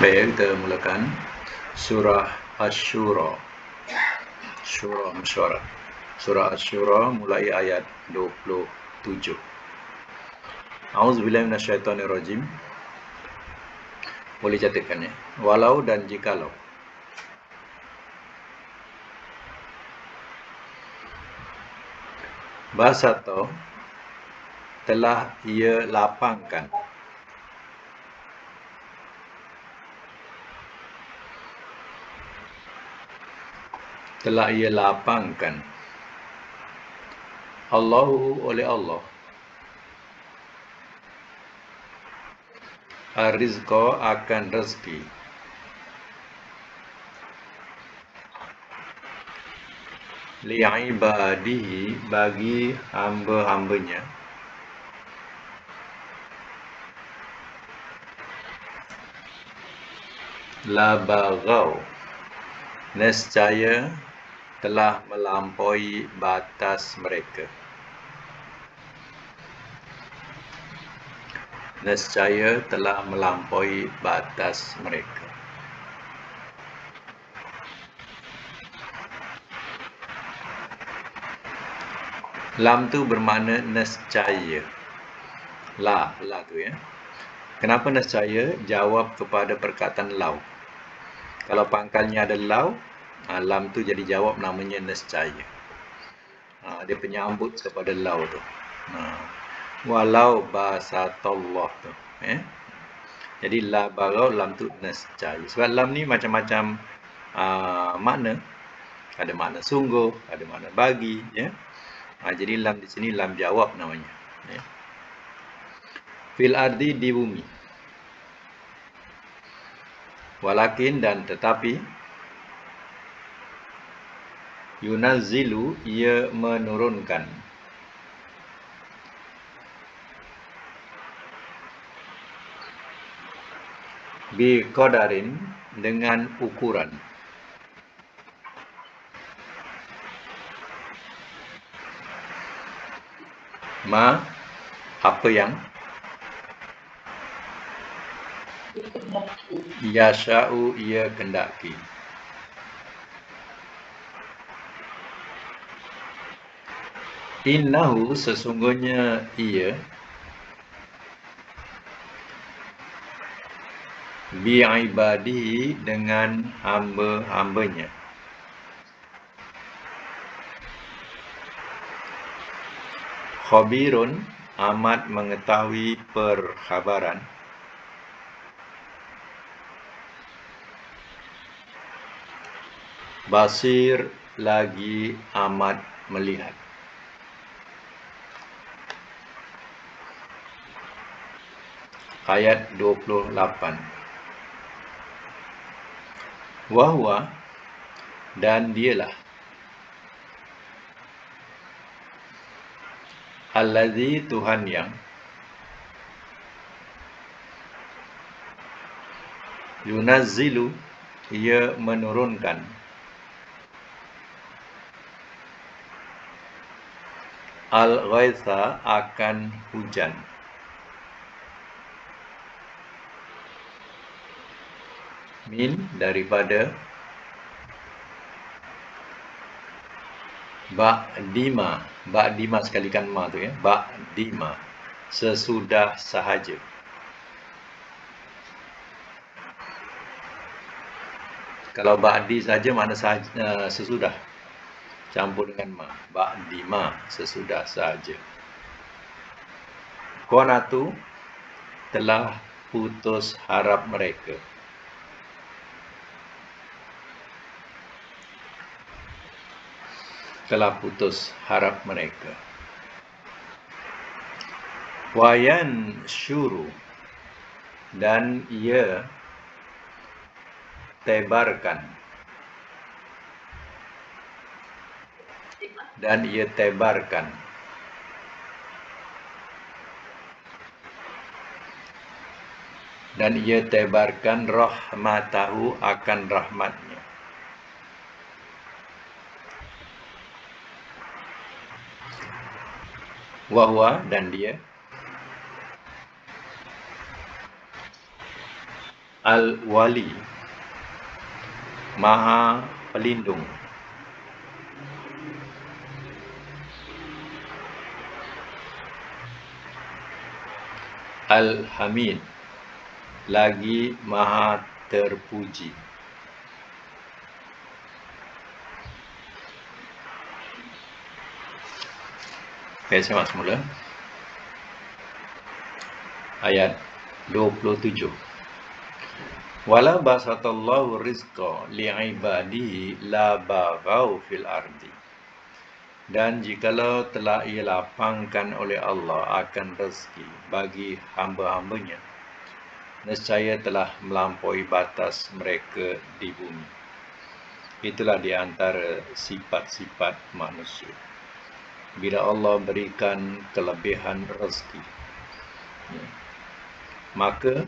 Baik, kita mulakan surah Asy-Syura. Syura mesyuarat. Surah Asy-Syura mulai ayat 27. A'udzubillahi minasyaitonirrajim. Boleh catatkan ya. Walau dan jikalau. Basato telah ia lapangkan. Telah ia lapangkan. Allahu oleh Allah. Ar-rizqa akan rezeki. Li'ibadihi bagi hamba-hambanya. La baghaw, nescaya telah melampaui batas mereka. Nescaya telah melampaui batas mereka. Lam tu bermakna nescaya. La tu ya. Kenapa nescaya? Jawab kepada perkataan lau. Kalau pangkalnya ada lau, lam tu jadi jawab, namanya nescaya. Dia penyambut kepada lau tu. Walau basatallah tu. Jadi la barau, lam tu nescaya. Sebab lam ni macam-macam makna. Ada makna sungguh, ada makna bagi. Jadi lam di sini lam jawab namanya. Fil ardi, di bumi. Walakin, dan tetapi. Yunazzilu, ia menurunkan. Bi qadarin, dengan ukuran. Ma, apa yang yasha'u, ia kendaki. Innahu, sesungguhnya ia, bi'ibadihi, dengan hamba-hambanya. Khabirun, amat mengetahui perkhabaran. Basir, lagi amat melihat. Ayat 28. Wahwa, dan dialah, allazi, Tuhan yang, yunazzilu, ia menurunkan, al-ghaitha, akan hujan. Min, daripada, ba'dima, ba'dima sekalikan ma tu ya, ba'dima, sesudah sahaja. Kalau ba'di saja makna sahaja, sesudah, campur dengan ma. Ba'dima, sesudah sahaja. Qanatu, telah putus harap mereka. Telah putus harap mereka. Wayan syuru, dan ia tebarkan. Dan ia tebarkan. Dan ia tebarkan rahmatahu, akan rahmatnya. Wahwa, dan dia, Al-Wali, Maha Pelindung. Al-Hamid, lagi Maha terpuji. Okay, saya masuk mula. Ayat 27. Wala basatallahu rizqa li'ibadihi la baghaw fil ardi. Dan jikalau telah ia lapangkan oleh Allah akan rezeki bagi hamba-hambanya, nescaya telah melampaui batas mereka di bumi. Itulah di antara sifat-sifat manusia. Bila Allah berikan kelebihan rezeki, maka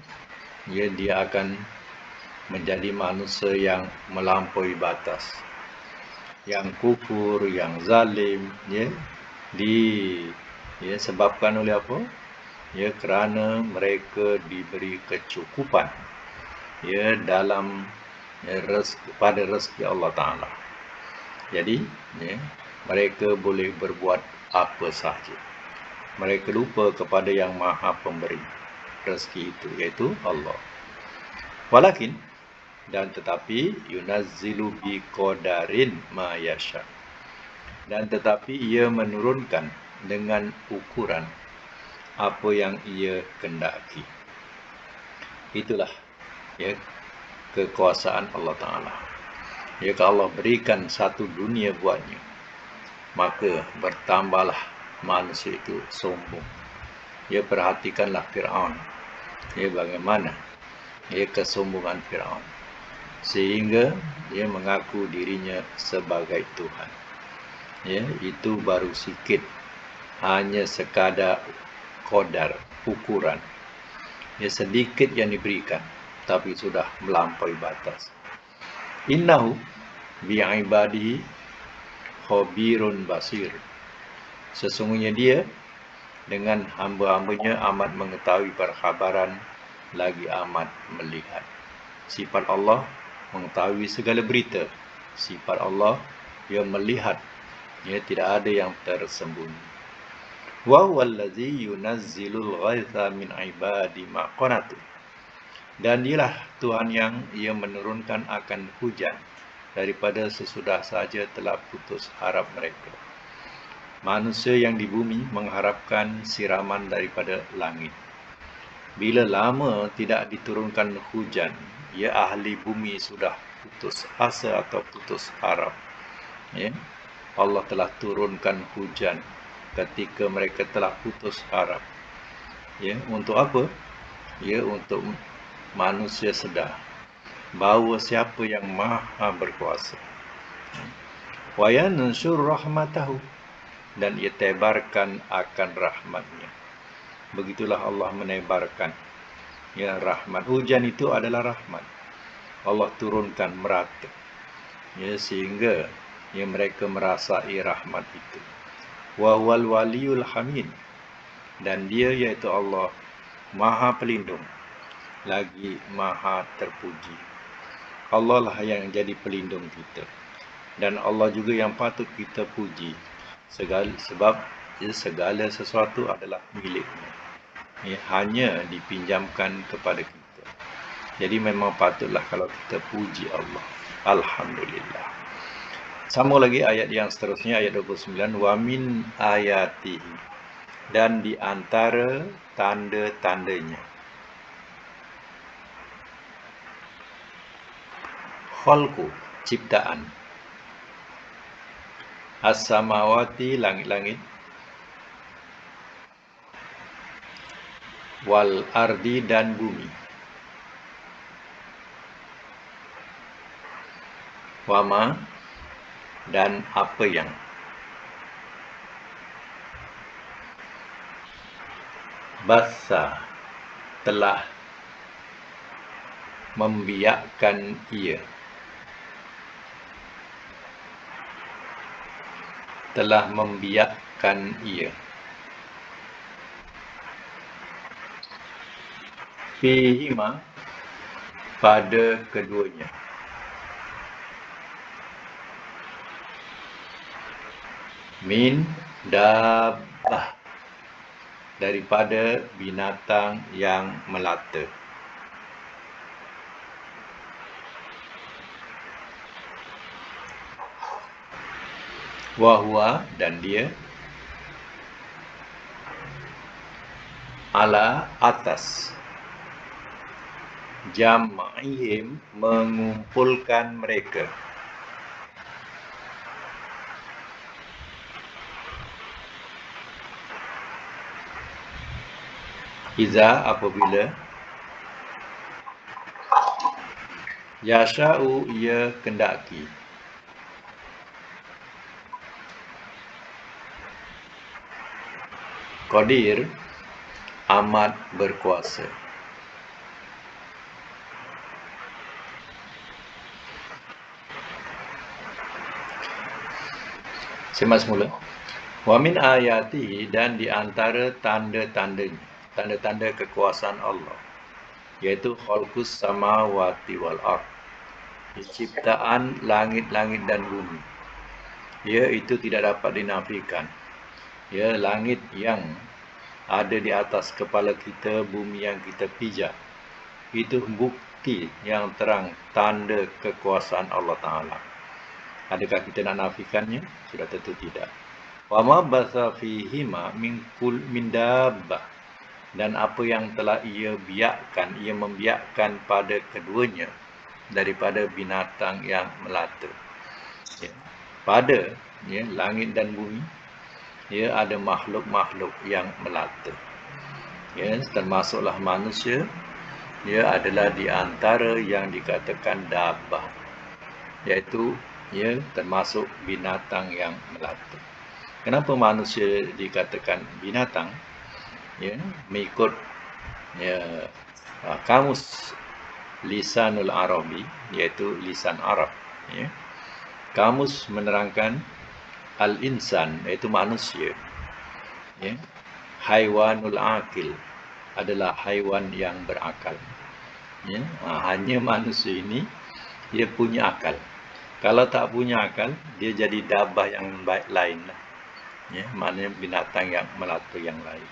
dia akan menjadi manusia yang melampaui batas, yang kufur, yang zalim, disebabkan oleh apa? Kerana mereka diberi kecukupan dalam pada rezeki Allah Ta'ala. Jadi mereka boleh berbuat apa sahaja. Mereka lupa kepada yang Maha Pemberi rezeki itu, iaitu Allah. Walakin, dan tetapi, yunazzilu bi qadarin ma yasha. Dan tetapi ia menurunkan dengan ukuran apa yang ia kendaki. Itulah kekuasaan Allah Ta'ala. Jika Allah berikan satu dunia buatnya, maka bertambahlah manusia itu sombong. Perhatikanlah Fir'aun. Bagaimana kesombongan Fir'aun, sehingga dia mengaku dirinya sebagai Tuhan. Itu baru sikit, hanya sekadar qadar, ukuran. Sedikit yang diberikan, tapi sudah melampaui batas. Innahu bi'ibadihi khabirun basir. Sesungguhnya dia dengan hamba-hambanya amat mengetahui perkhabaran, lagi amat melihat. Sifat Allah mengetahui segala berita. Sifat Allah, dia melihat, tidak ada yang tersembunyi. Wa huwallazi yunazzilul ghaitha min ibadi ma qanatu. Dan dialah Tuhan yang ia menurunkan akan hujan daripada sesudah saja telah putus harap mereka. Manusia yang di bumi mengharapkan siraman daripada langit. Bila lama tidak diturunkan hujan, ahli bumi sudah putus asa atau putus harap. Allah telah turunkan hujan ketika mereka telah putus harap. Untuk apa? Untuk manusia sedar bahawa siapa yang Maha berkuasa. Wa yansur rahmatahu, dan ia tebarkan akan rahmatnya. Begitulah Allah menebarkan rahmat. Hujan itu adalah rahmat. Allah turunkan merata, sehingga mereka merasai rahmat itu. Wa huwal waliyul hamid, dan dia iaitu Allah Maha Pelindung, lagi Maha Terpuji. Allah lah yang jadi pelindung kita, dan Allah juga yang patut kita puji, sebab segala sesuatu adalah miliknya, hanya dipinjamkan kepada kita. Jadi memang patutlah kalau kita puji Allah. Alhamdulillah. Sambung lagi ayat yang seterusnya, ayat 29. Wa min ayatihi, dan di antara tanda-tandanya, khalqu, ciptaan, as-samawati, langit-langit, wal ardi, dan bumi, wama, dan apa yang, basa, telah membiakkan ia, fihima, pada keduanya. Min dabbah, daripada binatang yang melata. Wahwa, dan dia, ala, atas, jam'ihim, mengumpulkan mereka. Iza, apabila, yasha'u, ia kendaki. Qadir, amat berkuasa. Semak semula. Wa min ayatihi, dan di antara tanda-tandanya, tanda-tanda kekuasaan Allah, iaitu khalqus samawati wal ard, penciptaan langit-langit dan bumi. Ya, itu tidak dapat dinafikan. Ya, langit yang ada di atas kepala kita, bumi yang kita pijak, itu bukti yang terang, tanda kekuasaan Allah Ta'ala. Adakah kita nak nafikannya? Sudah tentu tidak. Wa ma batha fihima min dabbah, dan apa yang telah ia membiakkan pada keduanya daripada binatang yang melata. Ya. Pada langit dan bumi, ada makhluk-makhluk yang melata. Ya, termasuklah manusia. Dia adalah di antara yang dikatakan dabbah, iaitu termasuk binatang yang melata. Kenapa manusia dikatakan binatang? Mengikut kamus Lisanul Arabi, iaitu lisan Arab. Kamus menerangkan al-insan, iaitu manusia. Haiwanul akil, adalah haiwan yang berakal. Hanya manusia ini dia punya akal. Kalau tak punya akal, dia jadi dabbah yang lain. Maknanya binatang yang melata yang lain.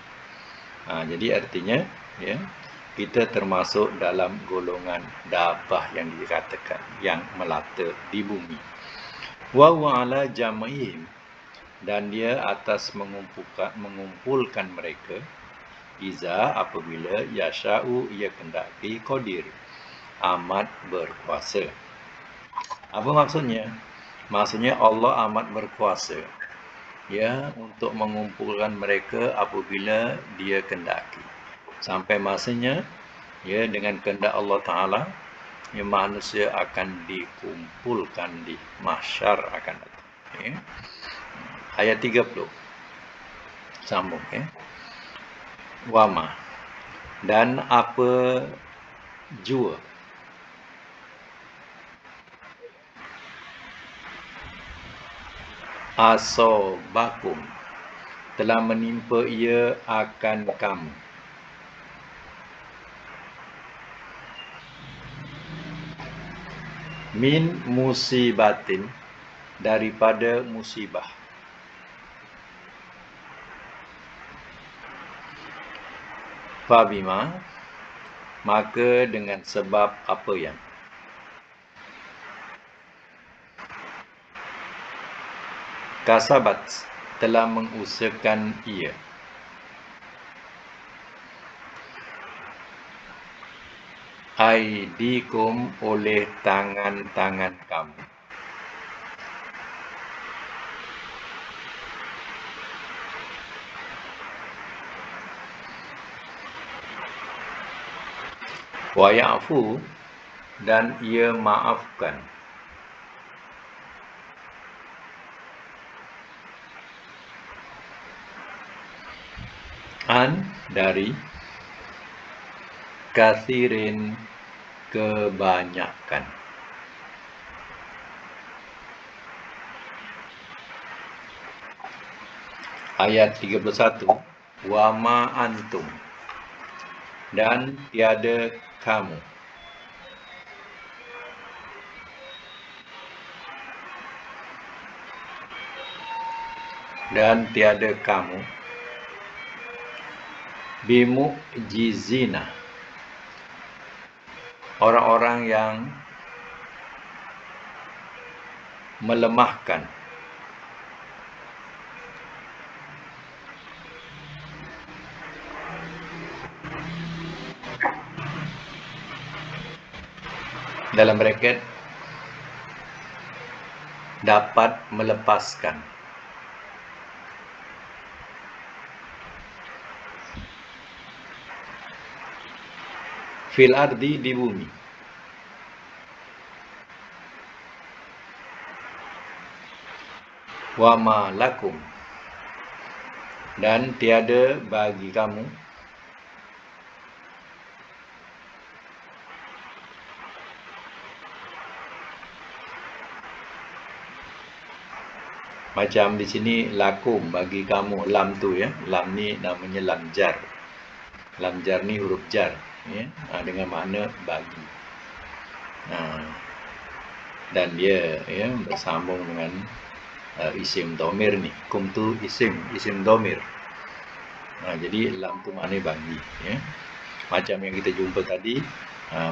Jadi artinya kita termasuk dalam golongan dabbah yang dikatakan yang melata di bumi. Wa ala jam'ihim, dan dia atas mengumpulkan mereka. Iza, apabila, yasha'u, ia kendaki, qadir, amat berkuasa. Apa maksudnya? Maksudnya Allah amat berkuasa untuk mengumpulkan mereka apabila dia kendaki. Sampai masanya dengan kehendak Allah Ta'ala, manusia akan dikumpulkan di mahsyar akan datang. Ayat 30 sambung. Wama, dan apa jua asobakum, telah menimpa ia akan kamu. Min musibatin, daripada musibah. Fabima, maka dengan sebab apa yang. Kasabat, telah mengusahakan ia. Aidikum, oleh tangan-tangan kamu. Wa ya'fu, dan ia maafkan. An, dari, kathirin, kebanyakan. Ayat 31. Wa ma antum, dan tiada kamu. dan tiada kamu bimu'jizina, orang-orang yang melemahkan dalam bracket dapat melepaskan. Fil ardi, di bumi. Wa ma lakum, dan tiada bagi kamu macam di sini lakum, bagi kamu, lam tu ya. Lam ni namanya lam jar. Lam jar ni huruf jar ya, dengan makna bagi. Dan dia ya bersambung dengan isim domir ni. Kum tu isim domir. Jadi lam tu makna bagi ya. Macam yang kita jumpa tadi,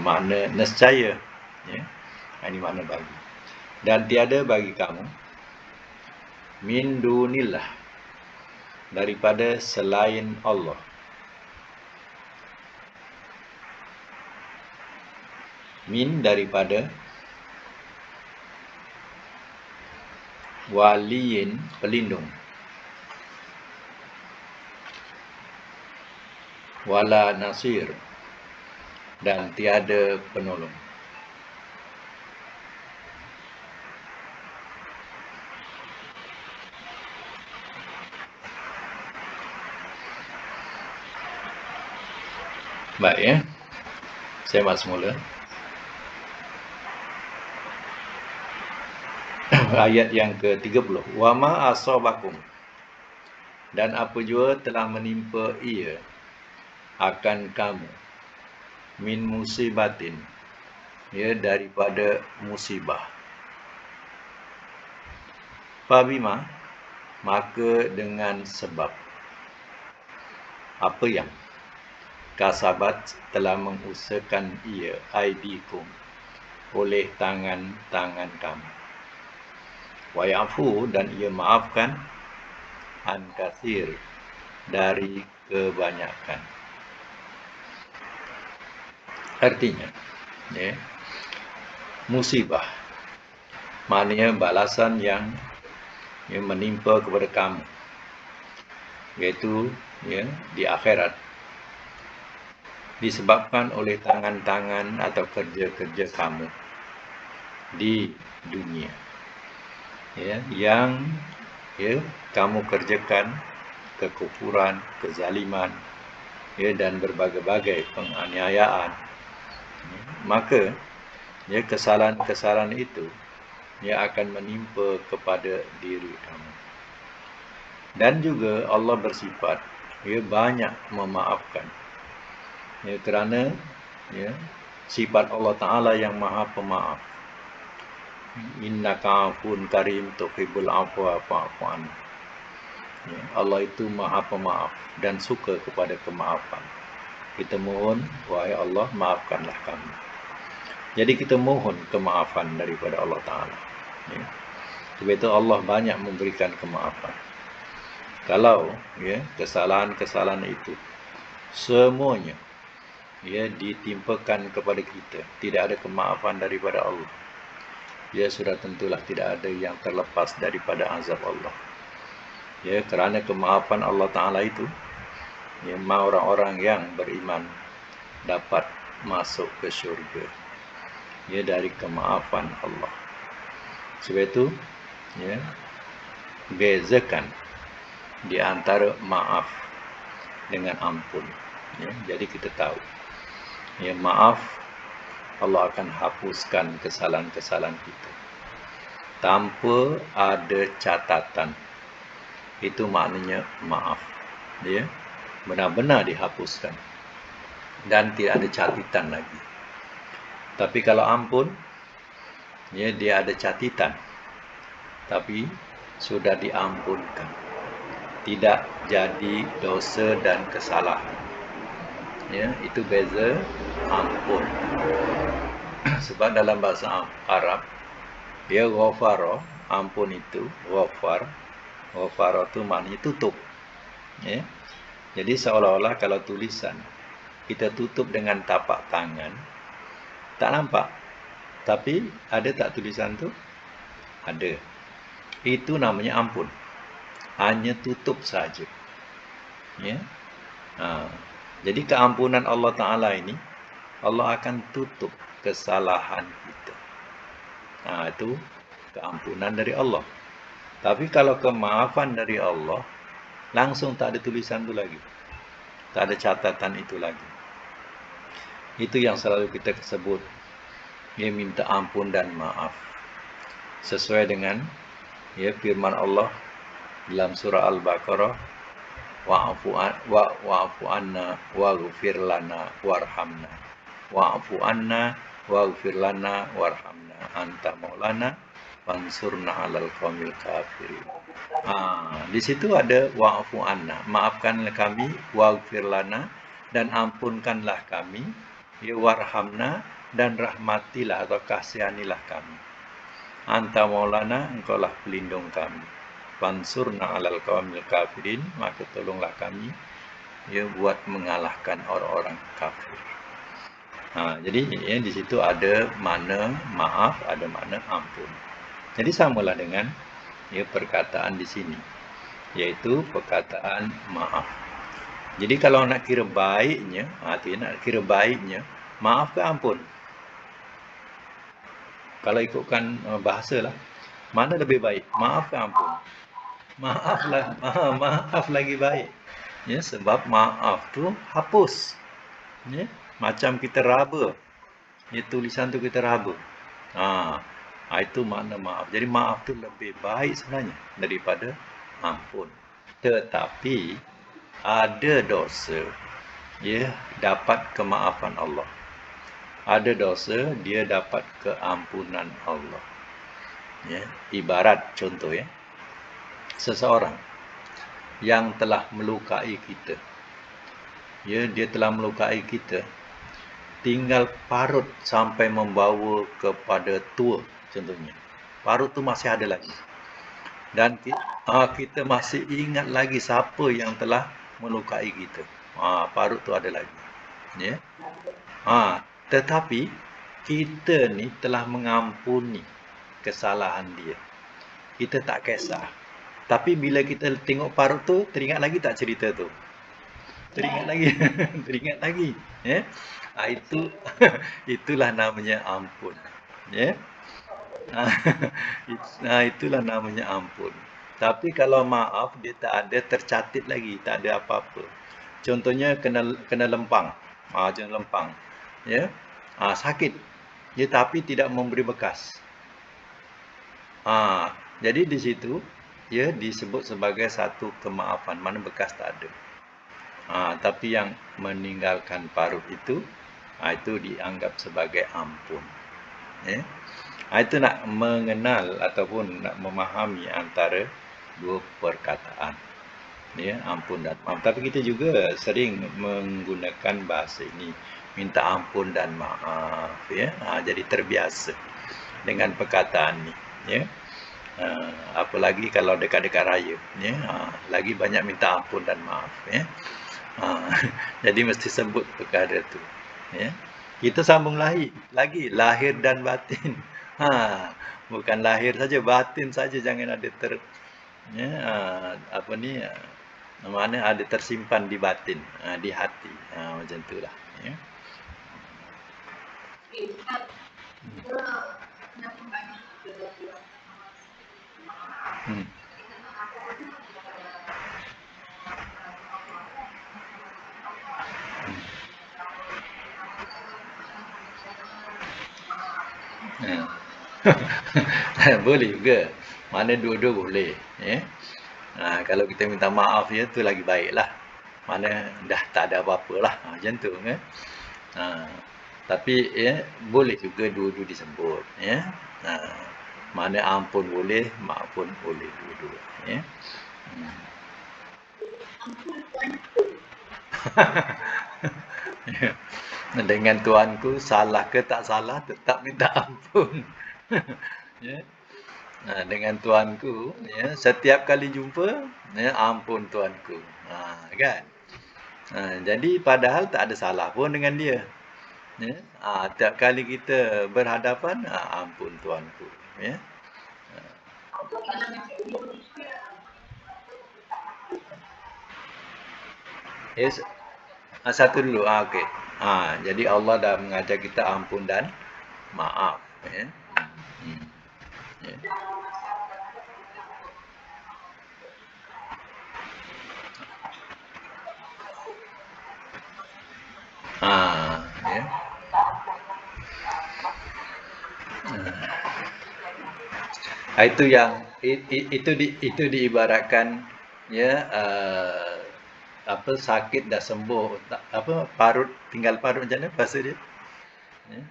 makna nescaya ya. Ini makna bagi. Dan tiada bagi kamu min dunillah, daripada selain Allah, min daripada, waliyin pelindung, wala nasir, dan tiada penolong. Baik ya, saya buat semula. Ayat yang ke-30. Wa ma asabakum, dan apa jua telah menimpa ia akan kamu, min musibatin, ya, daripada musibah. Fabima, maka dengan sebab apa yang kasabat, telah mengusahakan ia, aidikum, oleh tangan-tangan kamu. Wa ya'fu, dan ia maafkan, an katsir, dari kebanyakan. Artinya ya, musibah maknanya balasan yang menimpa kepada kamu, iaitu ya di akhirat, disebabkan oleh tangan-tangan atau kerja-kerja kamu di dunia ya, yang ya kamu kerjakan kekufuran, kezaliman ya, dan berbagai-bagai penganiayaan. Maka ya kesalahan-kesalahan itu ya akan menimpa kepada diri kamu. Dan juga Allah bersifat ya banyak memaafkan. Ya, kerana ya sifat Allah Ta'ala yang maha pemaaf. Innaka afun karim tuhibbul afwa fa'fu anhu. Ya, Allah itu maha pemaaf dan suka kepada kemaafan. Kita mohon, wahai Allah, maafkanlah kami. Jadi kita mohon kemaafan daripada Allah Ta'ala ya. Sebab itu Allah banyak memberikan kemaafan. Kalau ya kesalahan-kesalahan itu semuanya ya ditimpakan kepada kita, tidak ada kemaafan daripada Allah, ya sudah tentulah tidak ada yang terlepas daripada azab Allah. Ya, kerana kemaafan Allah Ta'ala itu ya, orang-orang yang beriman dapat masuk ke syurga ya dari kemaafan Allah. Sebab itu ya bezakan di antara maaf dengan ampun ya. Jadi kita tahu ya, maaf Allah akan hapuskan kesalahan-kesalahan kita tanpa ada catatan. Itu maknanya maaf ya, benar-benar dihapuskan dan tidak ada catatan lagi. Tapi kalau ampun ya, dia ada catatan tapi sudah diampunkan tidak jadi dosa dan kesalahan. Ya, itu beza ampun. Sebab dalam bahasa Arab, dia ghafara, ampun itu ghafar. Ghafara itu maknanya tutup. Ya. Jadi seolah-olah kalau tulisan kita tutup dengan tapak tangan, tak nampak. Tapi ada tak tulisan tu? Ada. Itu namanya ampun. Hanya tutup saja. Ya. Jadi keampunan Allah Ta'ala ini, Allah akan tutup kesalahan kita. Itu keampunan dari Allah. Tapi kalau kemaafan dari Allah, langsung tak ada tulisan itu lagi. Tak ada catatan itu lagi. Itu yang selalu kita sebut. Dia minta ampun dan maaf. Sesuai dengan firman Allah dalam surah Al-Baqarah, wa'fu anna waghfir lana warhamna. Wa'fu anna waghfir lana warhamna. Anta maulana fansurna 'alal qaumil kafirin. Di situ ada wa'fu anna, maafkanlah kami, waghfir lana, dan ampunkanlah kami, warhamna, dan rahmatilah atau kasihanilah kami. Anta maulana, engkaulah pelindung kami. Fansurna 'alal qaumil kafirin, maka tolonglah kami buat mengalahkan orang-orang kafir. Jadi di situ ada makna maaf, ada makna ampun. Jadi samalah dengan perkataan di sini, yaitu perkataan maaf. Jadi kalau nak kira baiknya, maaf ke ampun? Kalau ikutkan bahasa lah, mana lebih baik? Maaf ke ampun? Maaflah, maaf lagi baik. Sebab maaf tu hapus. Macam kita raba. Tulisan tu kita raba. Itu makna maaf. Jadi maaf tu lebih baik sebenarnya daripada ampun. Tetapi ada dosa, dapat kemaafan Allah. Ada dosa, dia dapat keampunan Allah. Ibarat contoh seseorang yang telah melukai kita. Dia telah melukai kita, tinggal parut sampai membawa kepada tua, contohnya. Parut tu masih ada lagi. Dan kita masih ingat lagi siapa yang telah melukai kita. Parut tu ada lagi. Tetapi kita ni telah mengampuni kesalahan dia. Kita tak kisah. Tapi bila kita tengok parut tu, teringat lagi tak cerita tu? Teringat lagi. Teringat lagi. Itulah namanya ampun. Itulah namanya ampun. Tapi kalau maaf, dia tak ada tercatat lagi, tak ada apa-apa. Contohnya kena lempang. Jangan lempang. Sakit. Tapi tidak memberi bekas. Jadi di situ disebut sebagai satu kemaafan, mana bekas tak ada. Tapi yang meninggalkan parut itu dianggap sebagai ampun. Itu nak mengenal ataupun nak memahami antara dua perkataan, ampun dan maaf. Tapi kita juga sering menggunakan bahasa ini, minta ampun dan maaf. Jadi terbiasa dengan perkataan ini. Apalagi kalau dekat-dekat raya, lagi banyak minta ampun dan maaf. Jadi mesti sebut perkara tu. Kita sambung lagi lahir dan batin. Bukan lahir saja, batin saja jangan ada mana ada tersimpan di batin, di hati. Macam itulah. Boleh juga. Mana dua-dua boleh. Kalau kita minta maaf tu lagi baiklah. Mana dah tak ada apa-apa lah. Macam tu kan. Tapi boleh juga dua-dua disebut. Mana ampun boleh, maaf pun boleh dua-dua. Dengan tuanku, salah ke tak salah, tetap minta ampun. Ya. Dengan tuanku, ya, setiap kali jumpa, ya, ampun tuanku. Kan? Jadi padahal tak ada salah pun dengan dia. Ya. Tiap kali kita berhadapan, ampun tuanku. Ya. Yes. Satu dulu. Okey. Jadi Allah dah mengajar kita ampun dan maaf. Ya. Hmm. Ya. Ya. Itu yang itu diibaratkan, ya, apa, sakit dah sembuh, apa, parut tinggal parut, macam mana bahasa dia? Ya.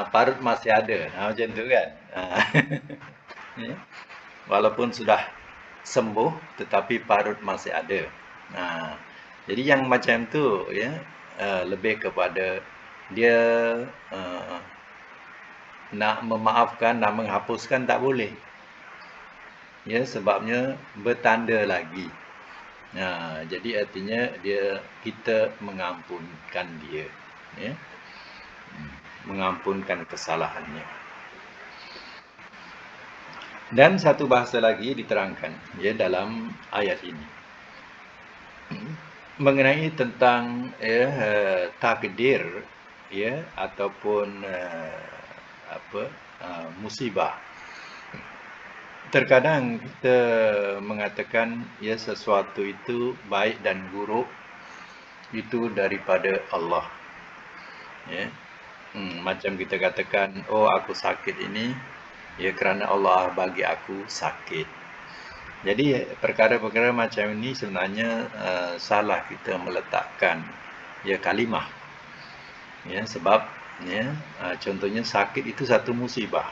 Parut masih ada. Macam tu kan. Ya. Walaupun sudah sembuh tetapi parut masih ada. Nah, jadi yang macam tu, ya, lebih kepada dia, uh, nak memaafkan, nak menghapuskan tak boleh. Ya, sebabnya bertanda lagi. Jadi artinya kita mengampunkan dia, ya. Mengampunkan kesalahannya. Dan satu bahasa lagi diterangkan, ya, dalam ayat ini mengenai tentang, ya, takdir, ya, ataupun apa, musibah. Terkadang kita mengatakan, ya, sesuatu itu baik dan buruk itu daripada Allah. Ya. Macam kita katakan, oh, aku sakit ini, ya, kerana Allah bagi aku sakit. Jadi perkara-perkara macam ini sebenarnya salah kita meletakkan, ya, kalimah. Ya, sebab, ya, contohnya sakit itu satu musibah.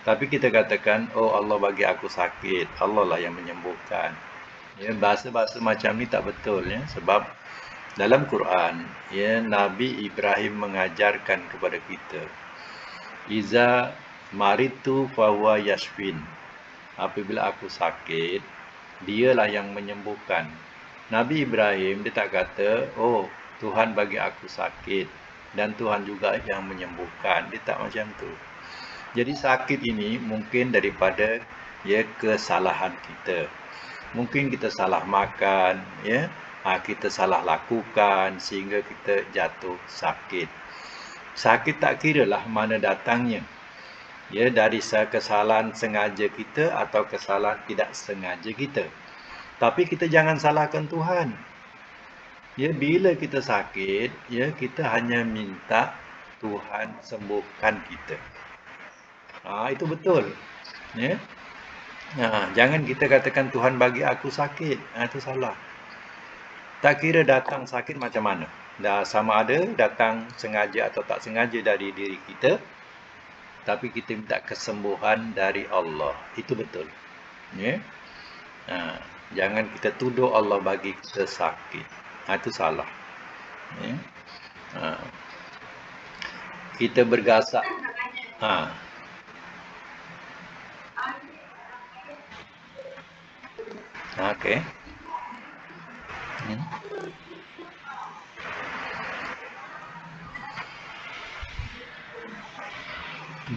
Tapi kita katakan, oh, Allah bagi aku sakit, Allah lah yang menyembuhkan. Ya, bahasa-bahasa macam ni tak betul, ya, sebab dalam Quran, ya, Nabi Ibrahim mengajarkan kepada kita, Iza maritu fahuwa yashfin. Apabila aku sakit, dialah yang menyembuhkan. Nabi Ibrahim dia tak kata, oh, Tuhan bagi aku sakit dan Tuhan juga yang menyembuhkan. Dia tak macam tu. Jadi sakit ini mungkin daripada, ya, kesalahan kita. Mungkin kita salah makan, ya, kita salah lakukan sehingga kita jatuh sakit. Sakit tak kiralah mana datangnya. Ya, dari kesalahan sengaja kita atau kesalahan tidak sengaja kita. Tapi kita jangan salahkan Tuhan. Ya, bila kita sakit, ya, kita hanya minta Tuhan sembuhkan kita. Itu betul. Ya. Jangan kita katakan Tuhan bagi aku sakit. Itu salah. Tak kira datang sakit macam mana. Dah sama ada datang sengaja atau tak sengaja dari diri kita, tapi kita minta kesembuhan dari Allah. Itu betul. Ya. Jangan kita tuduh Allah bagi kita sakit. Itu salah. Ya. Kita bergasak. Okey.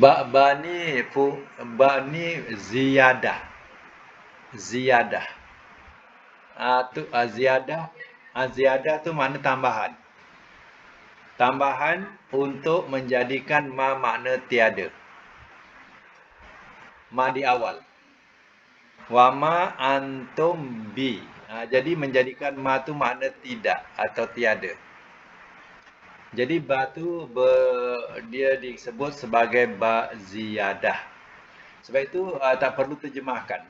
Ba ni ziyadah. Ziyadah. Ziyadah tu makna tambahan. Tambahan untuk menjadikan ma makna tiada. Ma di awal. Wa ma antum bi. Jadi menjadikan ma tu makna tidak atau tiada. Jadi ba tu dia disebut sebagai ba ziyadah. Sebab itu tak perlu terjemahkan.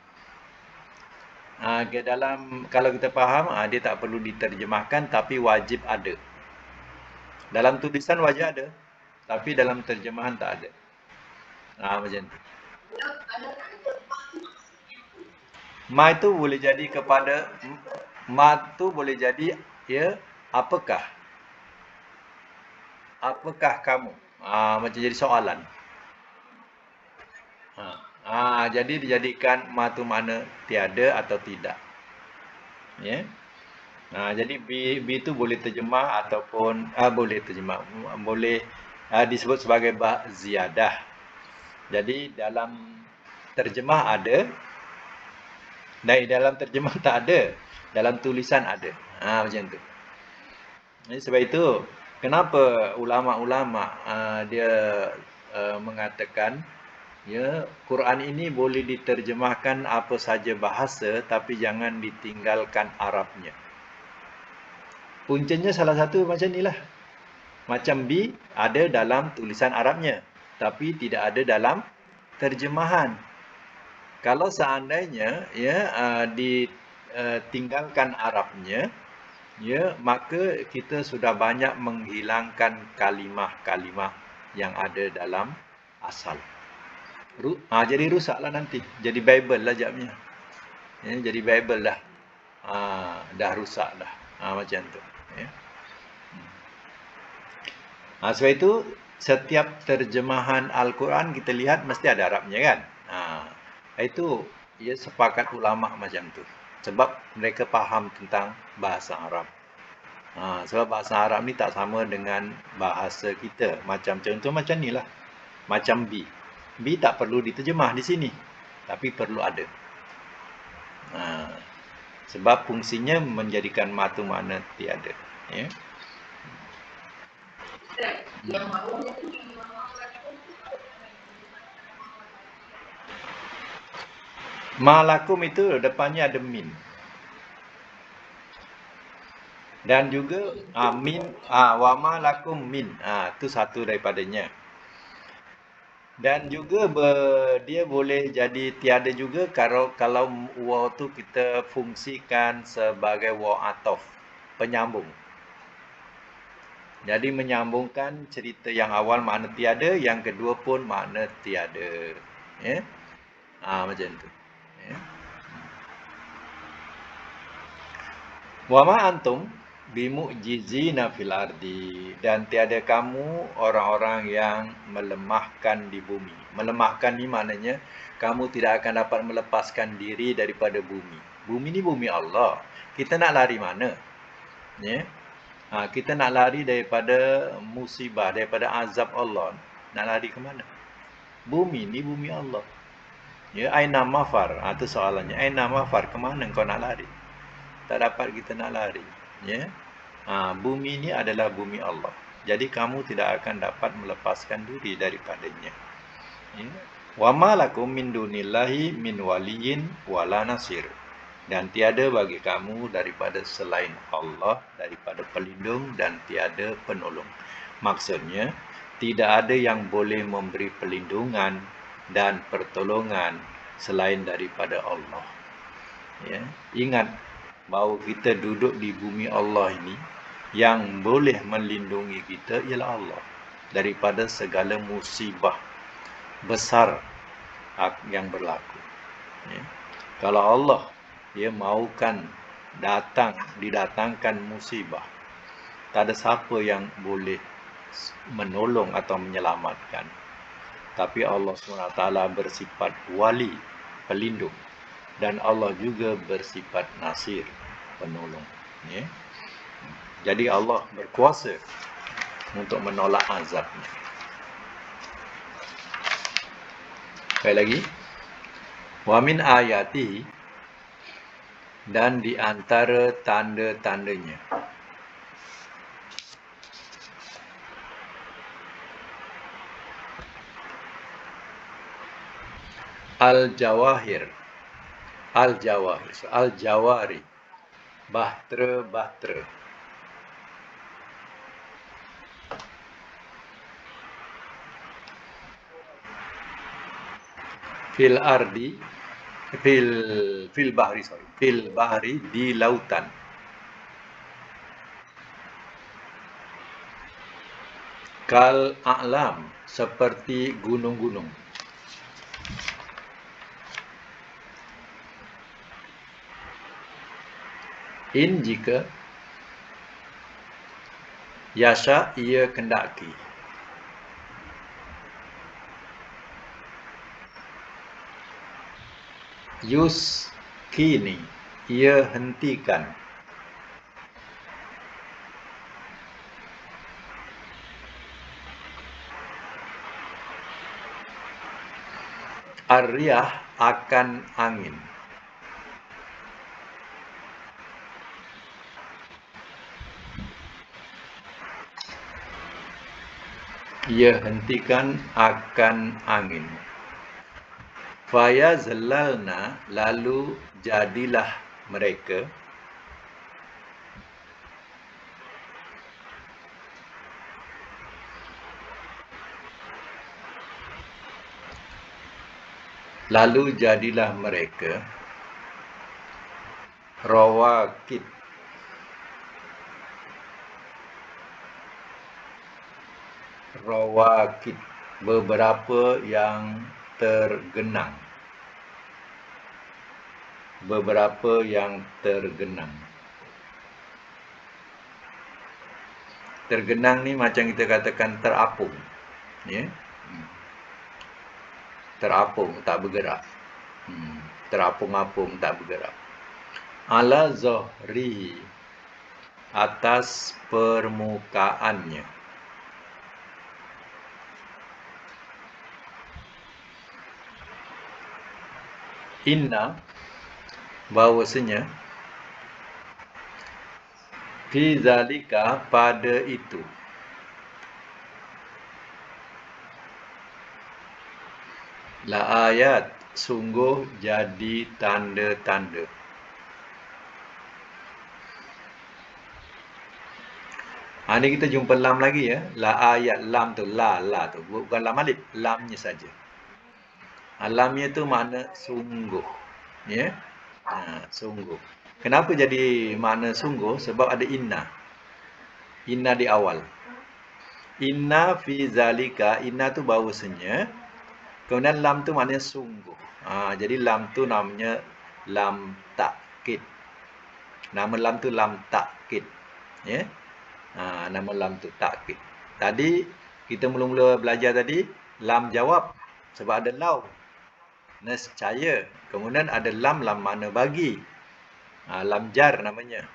Dalam, kalau kita faham, dia tak perlu diterjemahkan tapi wajib ada. Dalam tulisan wajib ada, tapi dalam terjemahan tak ada. Macam tu. Ma itu boleh jadi kepada Ma tu boleh jadi ya apakah? Apakah kamu? Macam jadi soalan. Jadi dijadikan ma tu makna tiada atau tidak. Ya. Jadi B tu boleh terjemah ataupun boleh terjemah, boleh disebut sebagai ba ziyadah. Jadi dalam terjemah ada, dan dalam terjemah tak ada, dalam tulisan ada. Macam tu. Jadi sebab itu kenapa ulama-ulama dia mengatakan ya Quran ini boleh diterjemahkan apa saja bahasa tapi jangan ditinggalkan Arabnya. Puncanya salah satu macam inilah. Macam B ada dalam tulisan Arabnya tapi tidak ada dalam terjemahan. Kalau seandainya ya ditinggalkan Arabnya, ya maka kita sudah banyak menghilangkan kalimah-kalimah yang ada dalam asal. Jadi rusaklah nanti. Jadi Bible lah japnya. Ya, jadi Bible dah. Dah rusak dah. Macam tu. Ya. Sebab itu setiap terjemahan Al-Quran kita lihat mesti ada Arabnya kan. Itu ya sepakat ulama macam tu. Sebab mereka faham tentang bahasa Arab. Sebab bahasa Arab ni tak sama dengan bahasa kita. Macam contoh macam ni lah. Macam B. B tak perlu diterjemah di sini. Tapi perlu ada. Sebab fungsinya menjadikan ma tu makna tiada. Ya. Ma lakum itu depannya ada min. Dan juga min wa ma lakum min. Itu satu daripadanya. Dan juga dia boleh jadi tiada juga kalau waw tu kita fungsikan sebagai waw atof, penyambung. Jadi menyambungkan cerita yang awal makna tiada, yang kedua pun makna tiada. Ya. Macam tu. Ya. Wa ma antum bimu'jizina fil ardi, dan tiada kamu orang-orang yang melemahkan di bumi. Melemahkan ni maknanya kamu tidak akan dapat melepaskan diri daripada bumi. Bumi ni bumi Allah. Kita nak lari mana? Ya. Kita nak lari daripada musibah, daripada azab Allah. Nak lari ke mana? Bumi ni bumi Allah. Ya, aina mafar. Itu soalannya. Aina mafar, ke mana kau nak lari? Tak dapat kita nak lari. Ya. Bumi ini adalah bumi Allah. Jadi kamu tidak akan dapat melepaskan diri daripadanya. Ya. Wa ma lakum min dunillahi min waliyin wala nasir. Dan tiada bagi kamu daripada selain Allah, daripada pelindung dan tiada penolong. Maksudnya, tidak ada yang boleh memberi pelindungan dan pertolongan selain daripada Allah. Ya. Ingat, bahawa kita duduk di bumi Allah ini, yang boleh melindungi kita ialah Allah daripada segala musibah besar yang berlaku. Ya. Kalau Allah maukan didatangkan musibah, tak ada siapa yang boleh menolong atau menyelamatkan. Tapi Allah SWT bersifat wali, pelindung. Dan Allah juga bersifat nasir, penolong. Ya. Jadi Allah berkuasa untuk menolak azabnya. Sekali lagi. Wa min ayati, dan di antara tanda-tandanya. Al-jawahir. Al-jawahir. Al-jawari. Bahtera-bahtera. Fil ardi. Fil bahri, Fil bahri, di lautan. Kal a'lam, seperti gunung-gunung. In jika yasha ia kendaki. Yuskini ia hentikan. Ar-riyah akan angin. Ia hentikan akan angin. Fayazlalna lalu jadilah mereka. Lalu jadilah mereka rawakid. Rawakid, beberapa yang tergenang. Beberapa yang tergenang. Tergenang ni macam kita katakan terapung, ya. Terapung, tak bergerak. Terapung-apung, tak bergerak. Ala zohrihi, atas permukaannya. Inna, bahawasanya, fi zalika, pada itu. La ayat, sungguh jadi tanda-tanda. Ini kita jumpa lam lagi, ya. La ayat, lam tu, la tu. Bukan lam alif, lamnya saja. Lamnya tu makna sungguh, ya. Sungguh. Kenapa jadi makna sungguh? Sebab ada inna. Inna di awal. Inna fi zalika, inna tu bahawasanya. Kemudian lam tu maknanya sungguh. Jadi lam tu namanya lam takkid. Nama lam tu lam takkid. Ya. Nama lam tu takkid. Tadi kita mula-mula belajar tadi lam jawab sebab ada lau. Nescaya. Kemudian ada lam makna bagi. Lam jar namanya.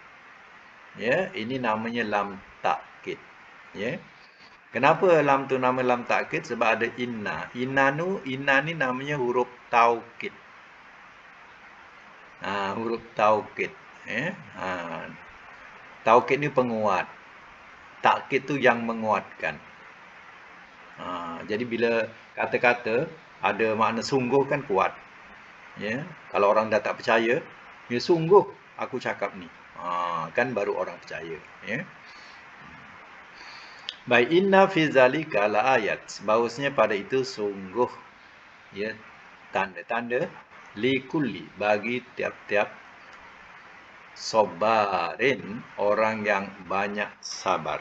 Ya, ini namanya lam takkid. Ya. Kenapa lam tu nama lam takkid? Sebab ada inna. Inna ni namanya huruf taukid. Huruf taukid. Ya. Taukid ni penguat. Takkid tu yang menguatkan. Jadi bila kata-kata ada makna sungguh kan kuat. Ya. Kalau orang dah tak percaya, ya sungguh aku cakap ni. Kan baru orang percaya. Ya. Baik, inna fi zalika la ayat. Bahawasanya pada itu sungguh, ya, tanda-tanda li kulli, bagi tiap-tiap sabarin, orang yang banyak sabar.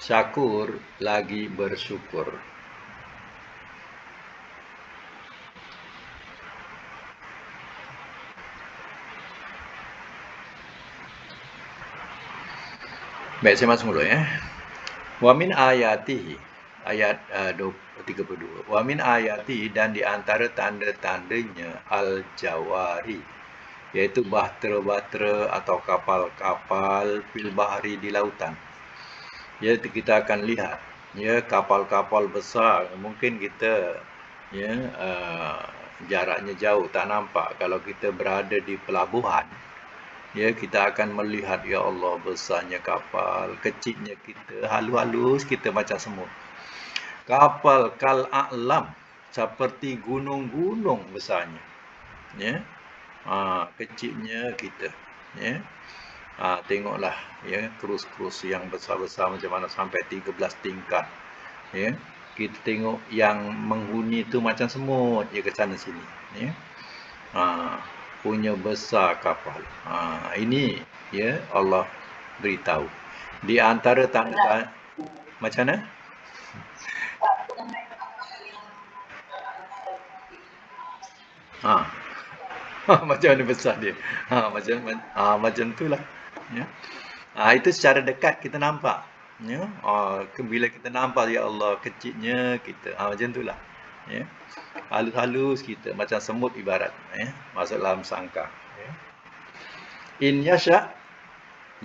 Syakur, lagi bersyukur. Baik, saya masuk dulu, ya. Wa min ayatihi, ayat 32. Wa min ayati, dan di antara tanda-tandanya al-jawari, iaitu bahtera-bahtera atau kapal-kapal fil bahri, di lautan. Ya, kita akan lihat, ya, kapal-kapal besar. Mungkin kita, ya, jaraknya jauh tak nampak. Kalau kita berada di pelabuhan, ya, kita akan melihat, ya Allah, besarnya kapal, kecilnya kita, halus-halus kita macam semut. Kapal kal a'lam, seperti gunung-gunung besarnya. Ya. Kecilnya kita. Ya. Tengoklah, ya, krus-krus yang besar-besar macam mana sampai 13 tingkat. Ya. Kita tengok yang menghuni tu macam semut, ya, ke sana sini. Ya. Punya besar kapal. Ini, ya, Allah beritahu. Di antara tanda, macam mana? Ha. Macam mana besar dia. Macam itulah. Ya. Itu secara dekat kita nampak. Ya. Bila kita nampak ya Allah kecilnya kita. Macam itulah. Ya. Halus-halus kita macam semut ibarat, ya. Masuk dalam sangkar. Ya. In yasha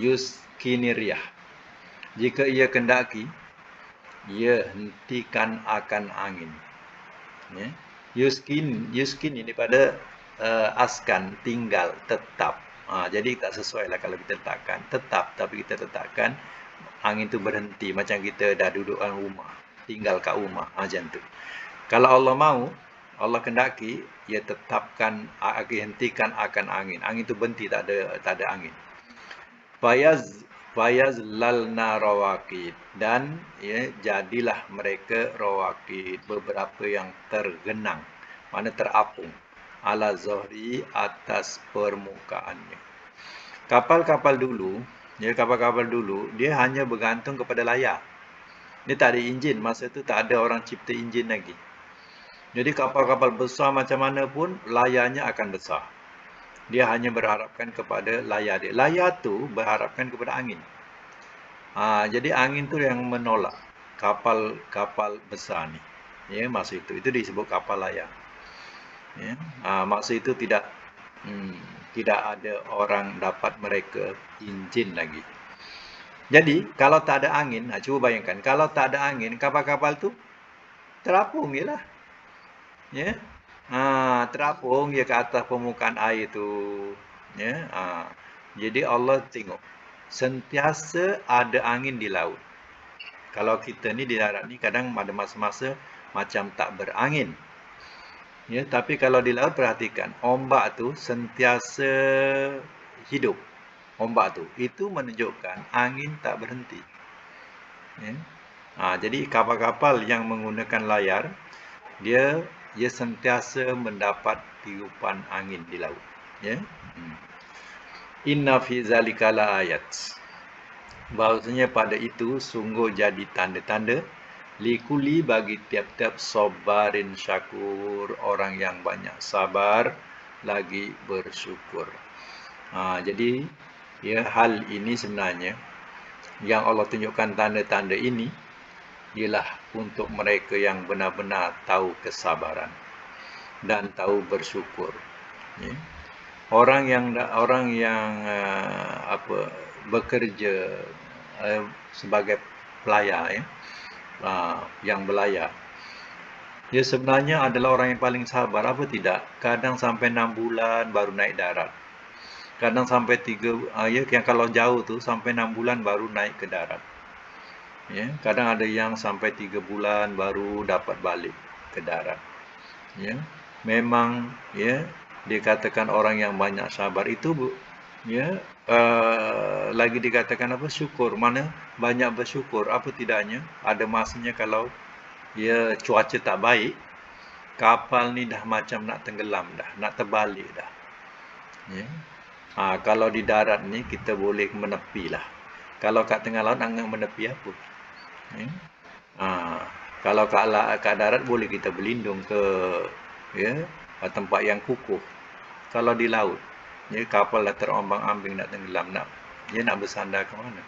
yuskiniriyah. Jika ia kendaki, ia hentikan akan angin. Ya. Yuskin ini pada askan, tinggal, tetap. Jadi tak sesuai lah kalau kita letakkan tetap, tapi kita letakkan angin tu berhenti. Macam kita dah duduk dalam rumah, tinggal kat rumah, macam tu. Kalau Allah mahu, Allah kendaki, ia tetapkan, hentikan akan angin. Angin tu berhenti, tak ada angin. Fayaz lalna rawakid, dan ya, jadilah mereka rawakid, beberapa yang tergenang, mana terapung, ala zohri, atas permukaannya. Kapal-kapal dulu, dia hanya bergantung kepada layar. Dia tak ada enjin, masa tu tak ada orang cipta enjin lagi. Jadi kapal-kapal besar macam mana pun layarnya akan besar. Dia hanya berharapkan kepada layar dia. Layar tu berharapkan kepada angin. Jadi angin tu yang menolak kapal-kapal besar ni. Ya, masa itu disebut kapal layar. Ya, masa itu tidak ada orang dapat mereka enjin lagi. Jadi kalau tak ada angin, cuba bayangkan kalau tak ada angin, kapal-kapal tu terapung je lah. Ya. Terapung dia ke atas permukaan air tu. Ya. Jadi Allah tengok sentiasa ada angin di laut. Kalau kita ni di darat ni kadang ada masa-masa macam tak berangin. Ya, tapi kalau di laut perhatikan, ombak tu sentiasa hidup. Ombak tu itu menunjukkan angin tak berhenti. Ya. Jadi kapal-kapal yang menggunakan layar dia sentiasa mendapat tiupan angin di laut. Ya. Inna fi zalika laayat. Bahawasanya pada itu sungguh jadi tanda-tanda likuli bagi tiap-tiap sabarin syakur, orang yang banyak sabar lagi bersyukur. Jadi ya, hal ini sebenarnya yang Allah tunjukkan tanda-tanda ini ialah untuk mereka yang benar-benar tahu kesabaran dan tahu bersyukur. Ya. Orang yang bekerja sebagai pelayar, ya, yang berlayar, dia sebenarnya adalah orang yang paling sabar. Apa tidak? Kadang sampai 6 bulan baru naik darat. Kadang sampai 3, yang kalau jauh tu sampai 6 bulan baru naik ke darat. Ya, kadang ada yang sampai 3 bulan baru dapat balik ke darat. Ya, memang ya dikatakan orang yang banyak sabar itu ya, lagi dikatakan apa, syukur. Mana banyak bersyukur. Apa tidaknya ada masanya kalau ya cuaca tak baik, kapal ni dah macam nak tenggelam dah, nak terbalik dah. Ya. Kalau di darat ni kita boleh menepi lah. Kalau kat tengah laut nak menepi apa? Ya. Kalau kat darat boleh kita berlindung ke ya, tempat yang kukuh. Kalau di laut, ya, kapal dah terombang-ambing nak tenggelam, nak bersandar ke mana?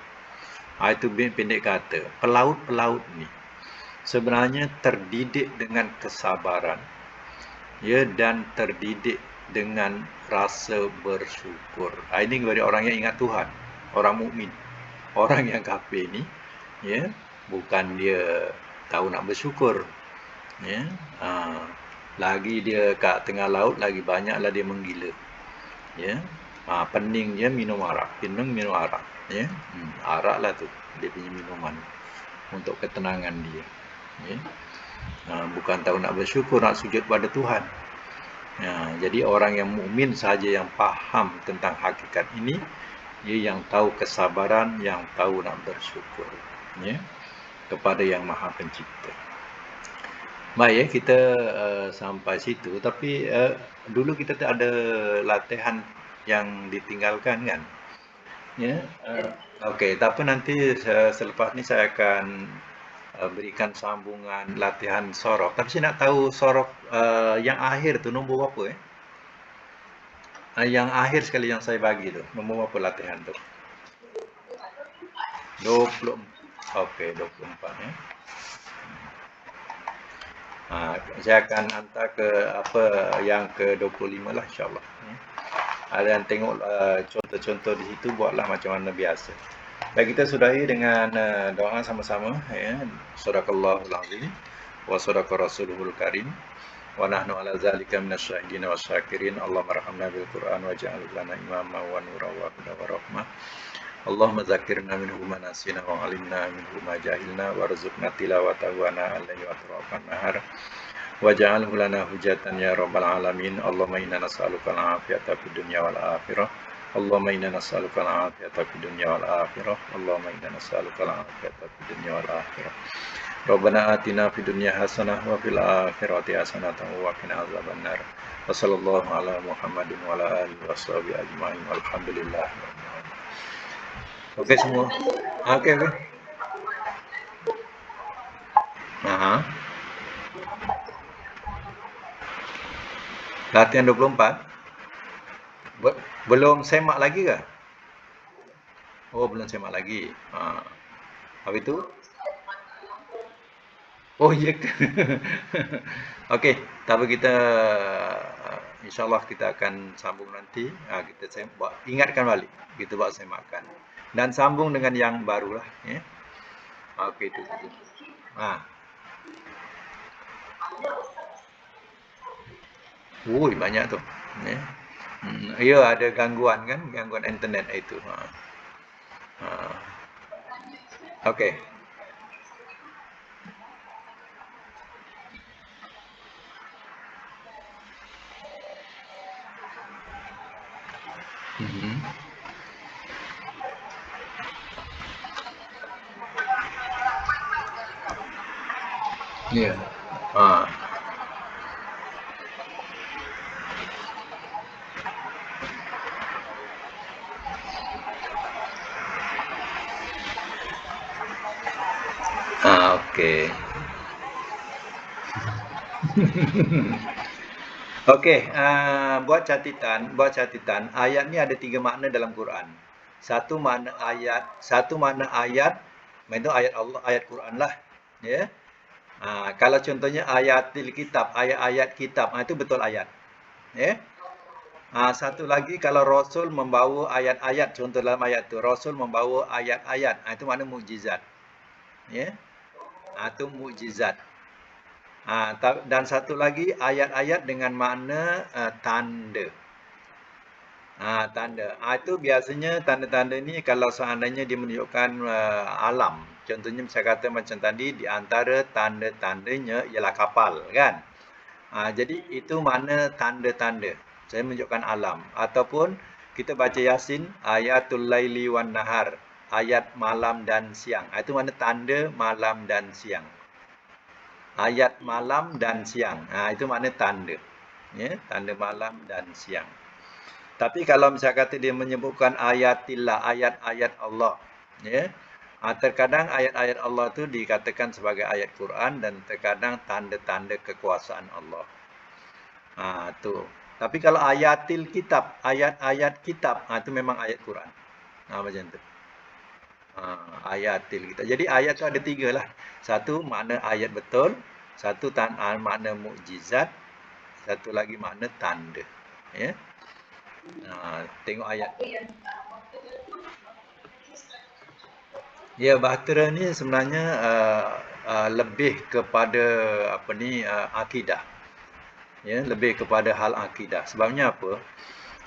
Itu pendek kata, pelaut-pelaut ni sebenarnya terdidik dengan kesabaran, ya, dan terdidik dengan rasa bersyukur. Ini bagi orang yang ingat Tuhan, orang mukmin. Orang yang kafir ni, ya, bukan dia tahu nak bersyukur, ya. Lagi dia kat tengah laut, lagi banyaklah dia menggila, ya. Pening dia minum arak, ya. Arak lah tu dia punya minuman untuk ketenangan dia, ya. Bukan tahu nak bersyukur, nak sujud pada Tuhan. Jadi orang yang mukmin saja yang faham tentang hakikat ini, dia yang tahu kesabaran, yang tahu nak bersyukur, ya, kepada Yang Maha Pencipta. Baik, ya, kita sampai situ. Tapi dulu kita tak ada latihan yang ditinggalkan kan? Ya. Okey, tapi nanti selepas ni saya akan berikan sambungan latihan sorok. Tapi saya nak tahu sorok yang akhir tu nombor berapa? Yang akhir sekali yang saya bagi tu, nombor berapa latihan tu? 20. Okey, 24 ya. Saya akan hantar ke apa yang ke-25 lah insya-Allah. Ada yang tengok contoh-contoh di situ, buatlah macam mana biasa. Baik, kita sudahi dengan doa sama-sama ya. Sadaqallahul azim wa sadaqa rasuluhul karim. Wa nahnu ala zalika minasyahidin wa syakirin. Allahumma arhamna bil Qur'an waj'al lana imama wa nura wa huda wa rahmah. Allahumma zakirna minhu ma nasina wa alimna minhu ma jahilna warzuqna tilawatahu ana alaihi wa atrafan nahar. Waj'alhu lana hujatan ya rabbal alamin. Allahumma inna nas'aluka al-afiyata fid dunya wal akhirah. Allahumma inna nas'aluka al-afiyata fid dunya wal akhirah. Allahumma inna nas'aluka al-afiyata fid dunya wal akhirah. Rabbana atina fid dunya hasanah wa fil akhirati hasanah wa qina azabannar. Wa sallallahu ala Muhammadin wa ala alihi washabihi ajmain. Walhamdulillah. Okey semua. Okey. Latihan 24. Belum semak lagi ke? Oh, belum semak lagi. Habis tu? Oh, iya ke? Okey, tapi kita insya-Allah kita akan sambung nanti. Kita buat ingatkan balik. Kita buat semakan. Dan sambung dengan yang barulah ya. Okey itu. Banyak tu. Ya. Ya, ada gangguan kan, gangguan internet itu. Okey. Ya. Okey. Okey, buat catatan. Ayat ni ada 3 makna dalam Quran. Satu makna ayat, itu ayat Allah, ayat Quran lah. Ya. Kalau contohnya ayatil kitab, ayat-ayat kitab, itu betul ayat. Ya. Satu lagi kalau Rasul membawa ayat-ayat, contoh dalam ayat tu, Rasul membawa ayat-ayat, itu makna mukjizat. Ya. Itu mukjizat. Dan satu lagi ayat-ayat dengan makna tanda. Tanda. Itu biasanya tanda-tanda ni kalau seandainya dia menunjukkan alam. Contohnya saya kata macam tadi, di antara tanda-tandanya ialah kapal kan. Jadi itu makna tanda-tanda. Saya menunjukkan alam. Ataupun kita baca Yasin, ayatul laili wan nahar. Ayat malam dan siang. Itu makna tanda malam dan siang. Ayat malam dan siang. Itu makna tanda. Ya, tanda malam dan siang. Tapi kalau misalnya kata dia menyebutkan ayatillah, ayat-ayat Allah. Ya. Terkadang ayat-ayat Allah itu dikatakan sebagai ayat Quran dan terkadang tanda-tanda kekuasaan Allah. Tu. Tapi kalau ayatil kitab, ayat-ayat kitab, itu memang ayat Quran. Macam tu. Ayatil kitab. Jadi ayat tu ada 3 lah. Satu makna ayat betul, satu makna mukjizat, satu lagi makna tanda. Ya. Tengok ayat. Ya, bahtera ni sebenarnya lebih kepada akidah. Ya, lebih kepada hal akidah. Sebabnya apa?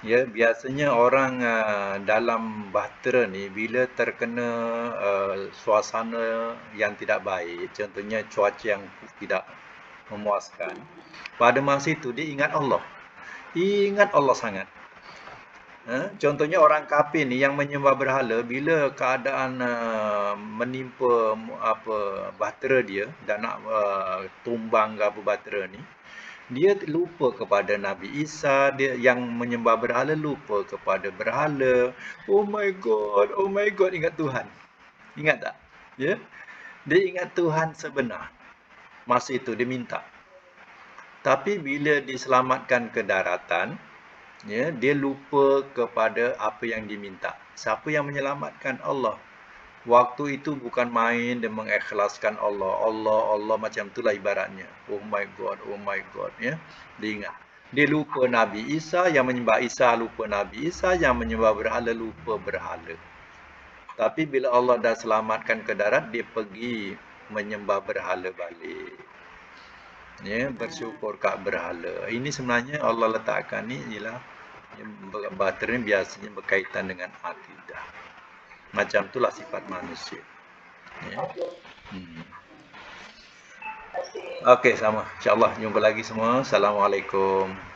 Ya, biasanya orang dalam bahtera ni bila terkena suasana yang tidak baik, contohnya cuaca yang tidak memuaskan, pada masa itu dia ingat Allah. Ingat Allah sangat. Contohnya orang kafir ni yang menyembah berhala, bila keadaan menimpa bahtera dia dan nak tumbang ke apa bahtera ni, dia lupa kepada Nabi Isa, dia yang menyembah berhala lupa kepada berhala. Oh my God, ingat Tuhan. Ingat tak? Ya. Dia ingat Tuhan sebenar. Masa itu dia minta. Tapi bila diselamatkan ke daratan, Ya, dia lupa kepada apa yang diminta. Siapa yang menyelamatkan? Allah. Waktu itu bukan main dia mengikhlaskan Allah. Allah macam itulah ibaratnya. Oh my God, oh my God. Ya, dia ingat. Dia lupa Nabi Isa, yang menyembah Isa lupa Nabi Isa, yang menyembah berhala lupa berhala. Tapi bila Allah dah selamatkan ke darat, dia pergi menyembah berhala balik. Ya, bersyukur kat berhala. Ini sebenarnya Allah letakkan ni ialah bahtera ni biasanya berkaitan dengan akidah. Macam itulah sifat manusia. Ya. Okey, sama. InsyaAllah jumpa lagi semua. Assalamualaikum.